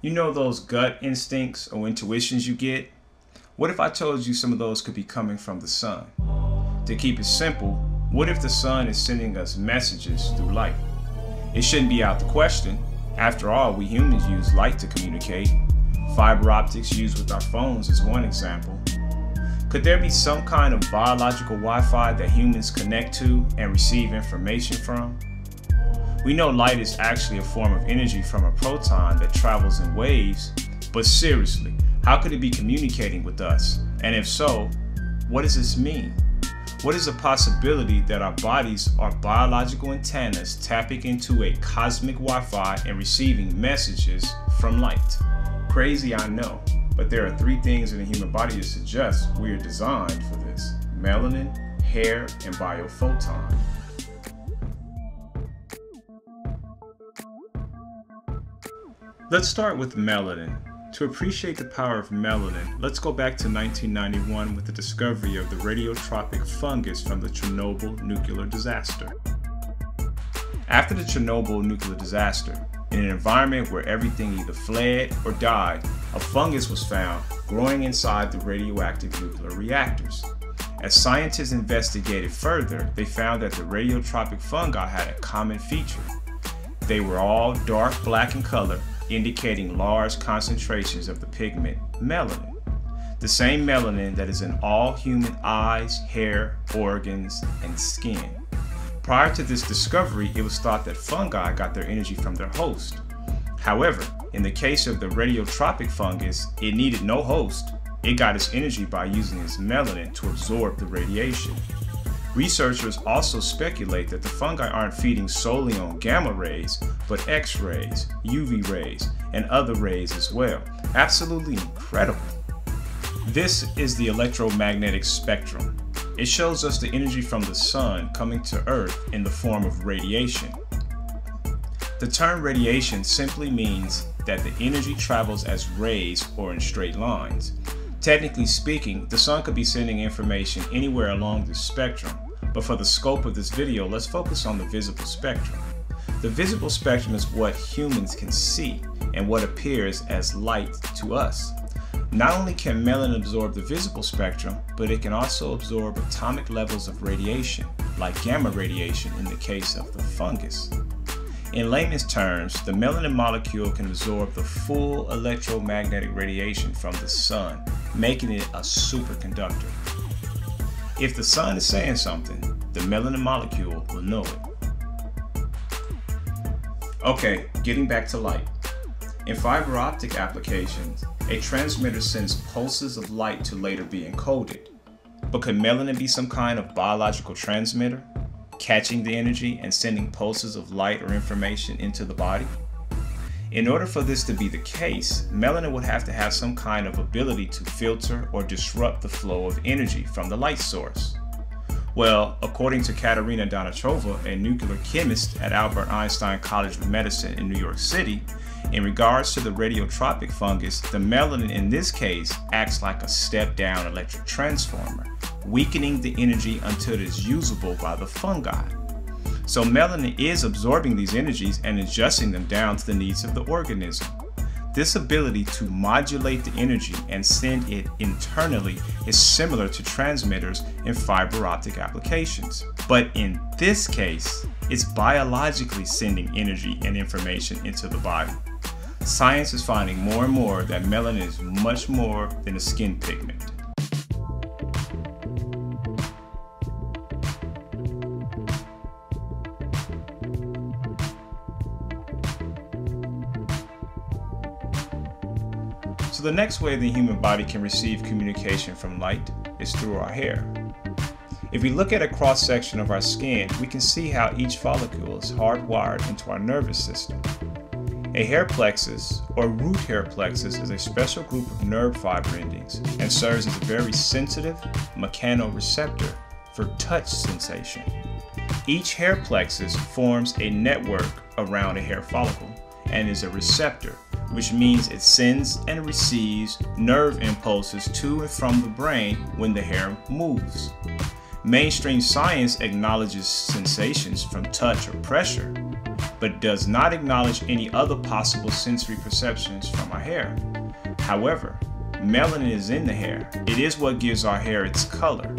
You know those gut instincts or intuitions you get? What if I told you some of those could be coming from the sun? To keep it simple, what if the sun is sending us messages through light? It shouldn't be out the question. After all, we humans use light to communicate. Fiber optics used with our phones is one example. Could there be some kind of biological Wi-Fi that humans connect to and receive information from? We know light is actually a form of energy from a proton that travels in waves, but seriously, how could it be communicating with us? And if so, what does this mean? What is the possibility that our bodies are biological antennas tapping into a cosmic Wi-Fi and receiving messages from light? Crazy, I know, but there are three things in the human body that suggest we are designed for this: melanin, hair, and biophoton. Let's start with melanin. To appreciate the power of melanin, let's go back to 1991 with the discovery of the radiotropic fungus from the Chernobyl nuclear disaster. After the Chernobyl nuclear disaster, in an environment where everything either fled or died, a fungus was found growing inside the radioactive nuclear reactors. As scientists investigated further, they found that the radiotropic fungi had a common feature. They were all dark black in color, indicating large concentrations of the pigment melanin, the same melanin that is in all human eyes, hair, organs, and skin. Prior to this discovery, it was thought that fungi got their energy from their host. However, in the case of the radiotropic fungus, it needed no host. It got its energy by using its melanin to absorb the radiation. Researchers also speculate that the fungi aren't feeding solely on gamma rays, but X-rays, UV rays, and other rays as well. Absolutely incredible. This is the electromagnetic spectrum. It shows us the energy from the sun coming to Earth in the form of radiation. The term radiation simply means that the energy travels as rays or in straight lines. Technically speaking, the sun could be sending information anywhere along the spectrum, but for the scope of this video, let's focus on the visible spectrum. The visible spectrum is what humans can see and what appears as light to us. Not only can melanin absorb the visible spectrum, but it can also absorb atomic levels of radiation, like gamma radiation in the case of the fungus. In layman's terms, the melanin molecule can absorb the full electromagnetic radiation from the sun, making it a superconductor. If the sun is saying something, the melanin molecule will know it. Okay, getting back to light. In fiber optic applications, a transmitter sends pulses of light to later be encoded. But could melanin be some kind of biological transmitter, catching the energy and sending pulses of light or information into the body? In order for this to be the case, melanin would have to have some kind of ability to filter or disrupt the flow of energy from the light source. Well, according to Katerina Donatrova, a nuclear chemist at Albert Einstein College of Medicine in New York City, in regards to the radiotropic fungus, the melanin in this case acts like a step-down electric transformer, weakening the energy until it is usable by the fungi. So melanin is absorbing these energies and adjusting them down to the needs of the organism. This ability to modulate the energy and send it internally is similar to transmitters in fiber optic applications. But in this case, it's biologically sending energy and information into the body. Science is finding more and more that melanin is much more than a skin pigment. So the next way the human body can receive communication from light is through our hair. If we look at a cross-section of our skin, we can see how each follicle is hardwired into our nervous system. A hair plexus, or root hair plexus, is a special group of nerve fiber endings and serves as a very sensitive mechanoreceptor for touch sensation. Each hair plexus forms a network around a hair follicle and is a receptor, which means it sends and receives nerve impulses to and from the brain when the hair moves. Mainstream science acknowledges sensations from touch or pressure, but does not acknowledge any other possible sensory perceptions from our hair. However, melanin is in the hair. It is what gives our hair its color.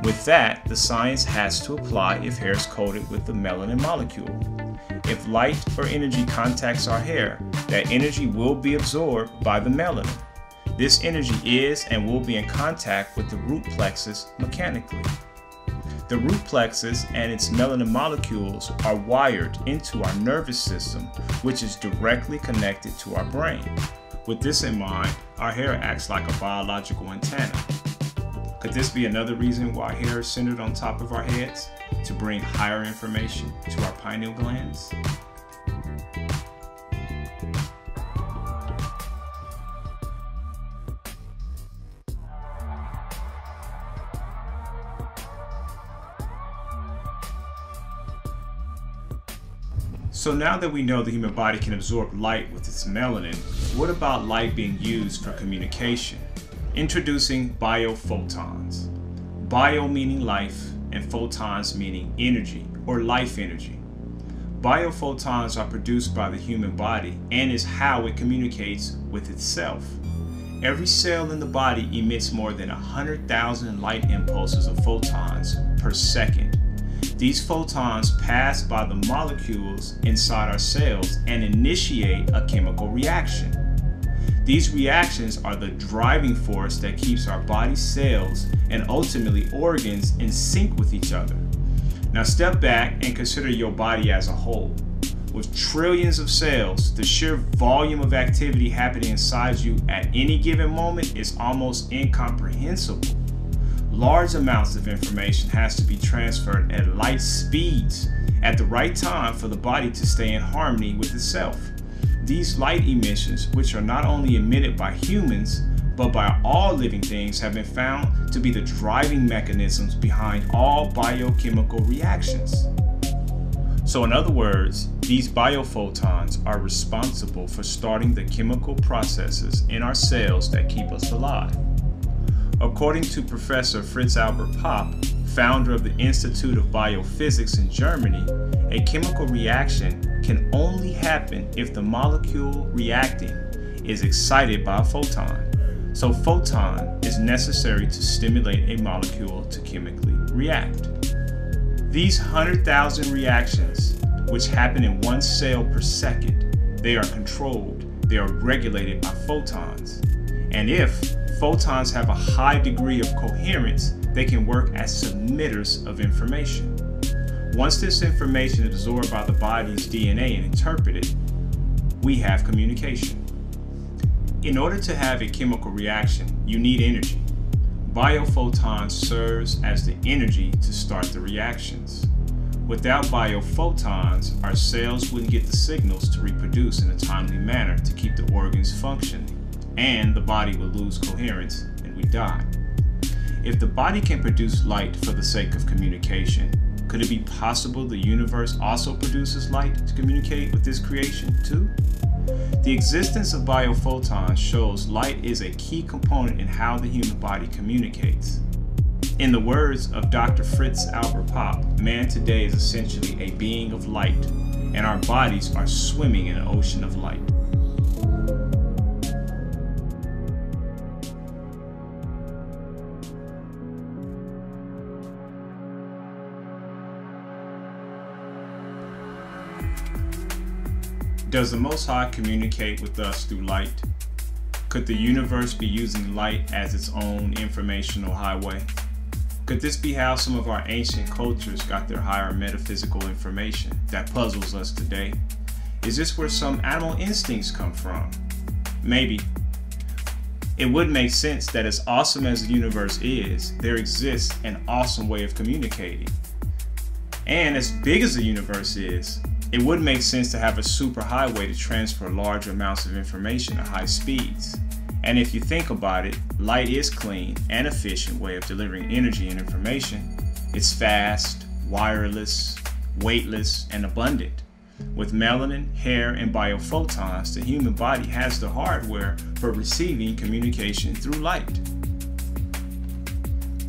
With that, the science has to apply if hair is coated with the melanin molecule. If light or energy contacts our hair, that energy will be absorbed by the melanin. This energy is and will be in contact with the root plexus mechanically. The root plexus and its melanin molecules are wired into our nervous system, which is directly connected to our brain. With this in mind, our hair acts like a biological antenna. Could this be another reason why hair is centered on top of our heads? To bring higher information to our pineal glands? So now that we know the human body can absorb light with its melanin, what about light being used for communication? Introducing biophotons. Bio meaning life and photons meaning energy or life energy. Biophotons are produced by the human body and is how it communicates with itself. Every cell in the body emits more than 100,000 light impulses of photons per second. These photons pass by the molecules inside our cells and initiate a chemical reaction. These reactions are the driving force that keeps our body cells and ultimately organs in sync with each other. Now step back and consider your body as a whole. With trillions of cells, the sheer volume of activity happening inside you at any given moment is almost incomprehensible. Large amounts of information has to be transferred at light speeds at the right time for the body to stay in harmony with itself. These light emissions, which are not only emitted by humans, but by all living things, have been found to be the driving mechanisms behind all biochemical reactions. So in other words, these biophotons are responsible for starting the chemical processes in our cells that keep us alive. According to Professor Fritz Albert Popp, founder of the Institute of Biophysics in Germany, a chemical reaction can only happen if the molecule reacting is excited by a photon. So photon is necessary to stimulate a molecule to chemically react. These 100,000 reactions, which happen in one cell per second, they are controlled, they are regulated by photons. And if photons have a high degree of coherence, they can work as submitters of information. Once this information is absorbed by the body's DNA and interpreted, we have communication. In order to have a chemical reaction, you need energy. Biophotons serves as the energy to start the reactions. Without biophotons, our cells wouldn't get the signals to reproduce in a timely manner to keep the organs functioning, and the body will lose coherence and we die. If the body can produce light for the sake of communication, could it be possible the universe also produces light to communicate with this creation too? The existence of biophotons shows light is a key component in how the human body communicates. In the words of Dr. Fritz Albert Popp, man today is essentially a being of light, and our bodies are swimming in an ocean of light. Does the Most High communicate with us through light? Could the universe be using light as its own informational highway? Could this be how some of our ancient cultures got their higher metaphysical information that puzzles us today? Is this where some animal instincts come from? Maybe. It would make sense that as awesome as the universe is, there exists an awesome way of communicating. And as big as the universe is, it would make sense to have a superhighway to transfer large amounts of information at high speeds. And if you think about it, light is a clean and efficient way of delivering energy and information. It's fast, wireless, weightless, and abundant. With melanin, hair, and biophotons, the human body has the hardware for receiving communication through light.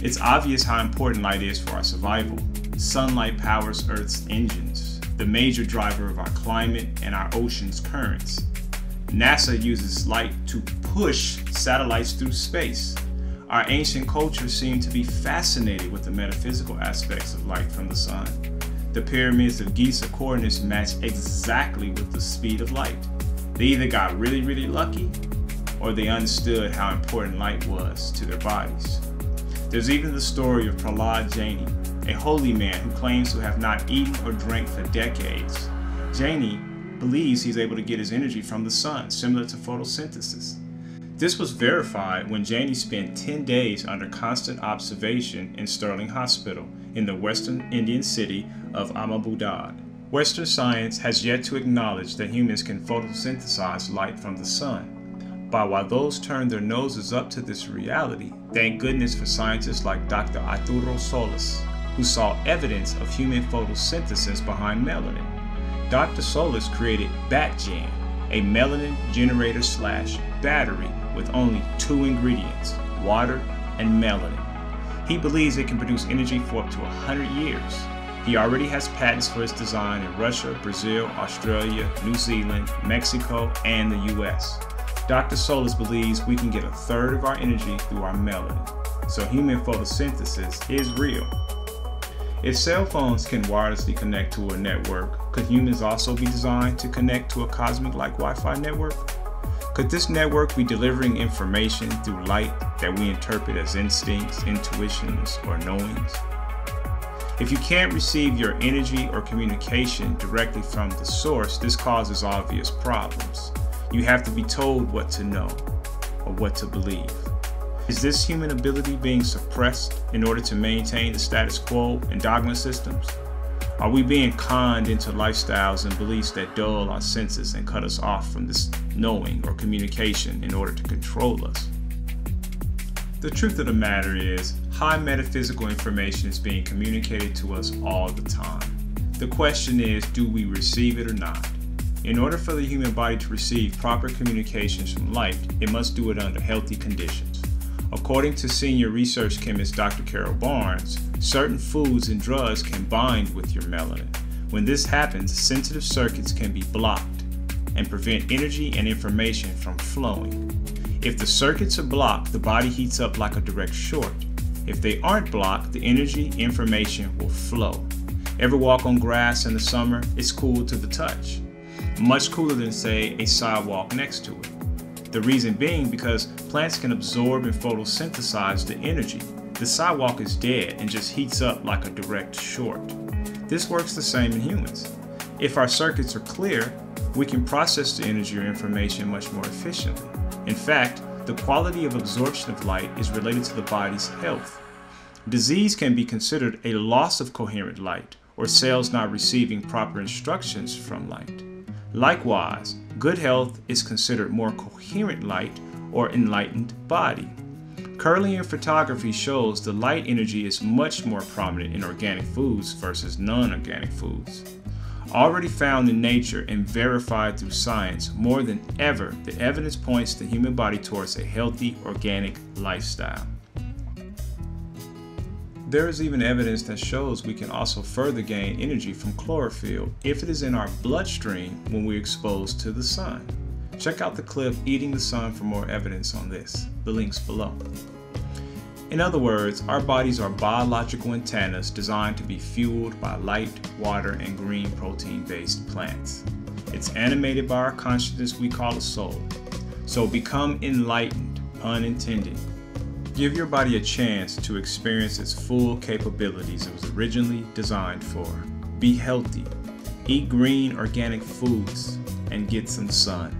It's obvious how important light is for our survival. Sunlight powers Earth's engines. the major driver of our climate and our ocean's currents. NASA uses light to push satellites through space. Our ancient cultures seem to be fascinated with the metaphysical aspects of light from the sun. The pyramids of Giza coordinates match exactly with the speed of light. They either got really lucky, or they understood how important light was to their bodies. There's even the story of Prahlad Jaini, a holy man who claims to have not eaten or drank for decades. Jaini believes he's able to get his energy from the sun, similar to photosynthesis. This was verified when Jaini spent 10 days under constant observation in Sterling Hospital in the western Indian city of Ahmedabad. Western science has yet to acknowledge that humans can photosynthesize light from the sun. But while those turn their noses up to this reality, thank goodness for scientists like Dr. Arturo Solis, who saw evidence of human photosynthesis behind melanin. Dr. Solis created BatGen, a melanin generator/battery with only 2 ingredients, water and melanin. He believes it can produce energy for up to 100 years. He already has patents for its design in Russia, Brazil, Australia, New Zealand, Mexico, and the US. Dr. Solis believes we can get 1/3 of our energy through our melanin. So human photosynthesis is real. If cell phones can wirelessly connect to a network, could humans also be designed to connect to a cosmic-like Wi-Fi network? Could this network be delivering information through light that we interpret as instincts, intuitions, or knowings? If you can't receive your energy or communication directly from the source, this causes obvious problems. You have to be told what to know or what to believe. Is this human ability being suppressed in order to maintain the status quo and dogma systems? Are we being conned into lifestyles and beliefs that dull our senses and cut us off from this knowing or communication in order to control us? The truth of the matter is, high metaphysical information is being communicated to us all the time. The question is, do we receive it or not? In order for the human body to receive proper communications from light, it must do it under healthy conditions. According to senior research chemist Dr. Carol Barnes, certain foods and drugs can bind with your melanin. When this happens, sensitive circuits can be blocked and prevent energy and information from flowing. If the circuits are blocked, the body heats up like a direct short. If they aren't blocked, the energy, information will flow. Ever walk on grass in the summer? It's cool to the touch. Much cooler than, say, a sidewalk next to it. The reason being because plants can absorb and photosynthesize the energy. The sidewalk is dead and just heats up like a direct short. This works the same in humans. If our circuits are clear, we can process the energy or information much more efficiently. In fact, the quality of absorption of light is related to the body's health. Disease can be considered a loss of coherent light, or cells not receiving proper instructions from light. Likewise, good health is considered more coherent light or enlightened body. Kirlian photography shows the light energy is much more prominent in organic foods versus non-organic foods. Already found in nature and verified through science, more than ever, the evidence points the human body towards a healthy, organic lifestyle. There is even evidence that shows we can also further gain energy from chlorophyll if it is in our bloodstream when we're exposed to the sun. Check out the clip Eating the Sun for more evidence on this. The link's below. In other words, our bodies are biological antennas designed to be fueled by light, water, and green protein-based plants. It's animated by our consciousness we call a soul. So become enlightened, pun intended. Give your body a chance to experience its full capabilities it was originally designed for. Be healthy, eat green organic foods, and get some sun.